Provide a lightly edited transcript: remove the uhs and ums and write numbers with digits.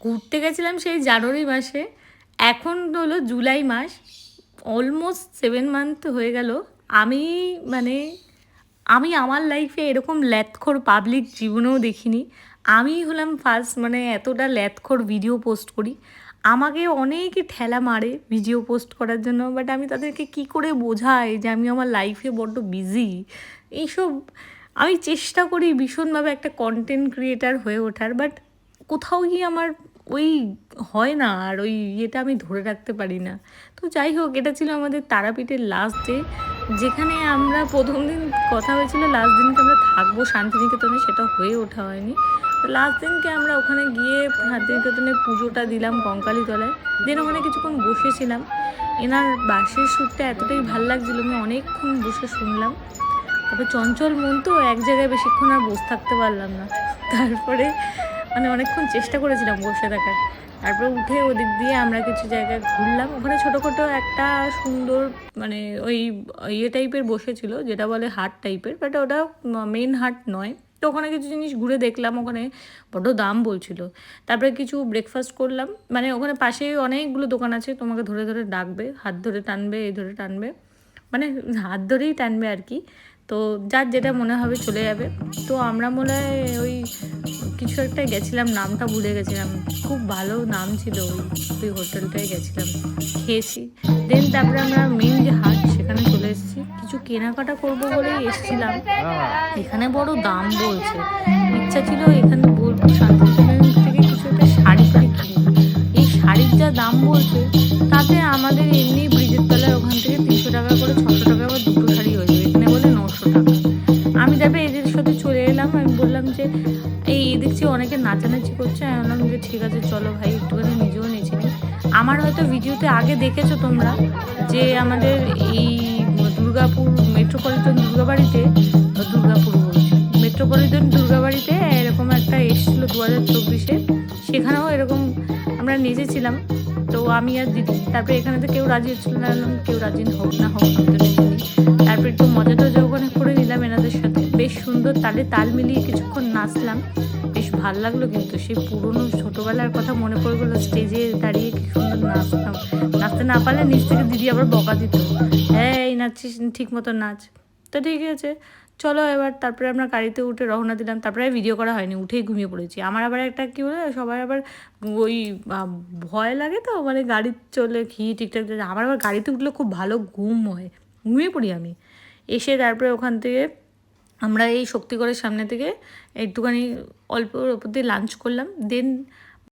ঘুরতে গেছিলাম সেই জানুয়ারি মাসে, এখন হলো জুলাই মাস, অলমোস্ট 7 মান্থ হয়ে গেল। আমি মানে আমি আমার লাইফে এরকম ল্যাথখোর পাবলিক জীবনেও দেখিনি। আমি হলাম ফার্স্ট, মানে এতটা ল্যাথখোর ভিডিও পোস্ট করি। আমাকে অনেকে ঠেলা মারে ভিডিও পোস্ট করার জন্য, বাট আমি তাদেরকে কি করে বোঝাই যে আমি আমার লাইফে বড্ড বিজি। এইসব আমি চেষ্টা করি ভীষণভাবে একটা কন্টেন্ট ক্রিয়েটার হয়ে ওঠার, বাট কোথাও গিয়ে আমার ওই হয় না, আর ওই ইয়েটা আমি ধরে রাখতে পারি না। তো যাই হোক, এটা ছিল আমাদের তারাপীঠের লাস্ট ডে, যেখানে আমরা প্রথম দিন কথা হয়েছিল লাস্ট দিনকে আমরা থাকবো শান্তিনিকেতনে, সেটা হয়ে ওঠা হয়নি। তো লাস্ট দিনকে আমরা ওখানে গিয়ে শান্তিনিকেতনে পুজোটা দিলাম কঙ্কালীতলায়। দেন ওখানে কিছুক্ষণ বসেছিলাম। এনার বাঁশির সুরটা এতটাই ভাল লাগছিলো, আমি অনেকক্ষণ বসে শুনলাম। তারপর চঞ্চল মন তো, এক জায়গায় বেশিক্ষণ আর বসে থাকতে পারলাম না। তারপরে মানে অনেকক্ষণ চেষ্টা করেছিলাম বসে থাকার। তারপর উঠে ওদিক দিয়ে আমরা কিছু জায়গায় ঘুরলাম। ওখানে ছোটোখাটো একটা সুন্দর মানে ওই ইয়ে টাইপের বসেছিল, যেটা বলে হাট টাইপের, বাট ওটা মেন হাট নয়। তো ওখানে কিছু জিনিস ঘুরে দেখলাম, ওখানে বড্ড দাম বলছিল। তারপরে কিছু ব্রেকফাস্ট করলাম, মানে ওখানে পাশে অনেকগুলো দোকান আছে, তোমাকে ধরে ধরে ডাকবে, হাত ধরে টানবে, এই ধরে টানবে, মানে হাত ধরেই টানবে আর কি। তো যার যেটা মনে হবে চলে যাবে। তো আমরা মনে হয় ওই কিছু একটা গেছিলাম, নামটা ভুলে গেছিলাম, খুব ভালো নাম ছিল ওই হোটেলটায় গেছিলাম, খেয়েছি। দেন তারপরে আমরা মেন যে হাট সেখানে চলে এসেছি, কিছু কেনাকাটা করবো বলেই এসেছিলাম। এখানে বড় দাম বলছে, ইচ্ছা ছিল এখানে বোলপুর শান্তিনিকেতন থেকে কিছু একটা শাড়ি ফাড়ি কিনবো। এই শাড়ির যা দাম বলছে, তাতে আমাদের এমনি ব্রিজের তলায় ওখান থেকে 300 টাকা করে 600 টাকা আবার দুটো শাড়ি হয়ে যাবে, এখানে বলে 900 টাকা। আমি তারপরে এদের সাথে চলে এলাম, আমি বললাম যে এই দেখছি অনেকে নাচানাচি করছে, আমি বললাম যে ঠিক আছে চলো ভাই, একটুখানি নিজেও নেচে নিই। আমার হয়তো ভিডিওতে আগে দেখেছো তোমরা যে আমাদের এই দুর্গাপুর মেট্রোপলিটন দুর্গাবাড়িতে, দুর্গাপুর বলছি, মেট্রোপলিটন দুর্গাবাড়িতে এরকম একটা এসেছিলো 2024-এ, সেখানেও এরকম আমরা নেচেছিলাম। তো আমি আর দিদি, তারপরে এখানে তো কেউ রাজি হচ্ছিল না, কেউ রাজি হোক না হোক, আমি তো নেচে নিই। তারপর একটু মজা টজা ওখানে করে নিলাম এনাদের সাথে, বেশ সুন্দর তালে তাল মিলিয়ে কিছুক্ষণ নাচলাম, বেশ ভাল লাগলো। কিন্তু সেই পুরনো ছোটোবেলার কথা মনে পড়ে গেলো, স্টেজে দাঁড়িয়ে কি সুন্দর নাচতাম। নাচতে না পারলে নিচ থেকে দিদি আবার বকা দিত, হ্যাঁ এই নাচছিস ঠিক মতো নাচ। তো ঠিক আছে চলো এবার, তারপরে আমরা গাড়িতে উঠে রওনা দিলাম। তারপরে ভিডিও করা হয়নি, উঠেই ঘুমিয়ে পড়েছি। আমার আবার একটা কী বলে, সবাই আবার ওই ভয় লাগে তো, মানে গাড়ি চলে ঠিকঠাক, আমার আবার গাড়িতে উঠলে খুব ভালো ঘুম হয়, ঘুমিয়ে পড়ি আমি। এসে তারপরে ওখান থেকে আমরা এই শক্তিগড়ের সামনে থেকে একটুখানি অল্প ওপর দিয়ে লাঞ্চ করলাম। দেন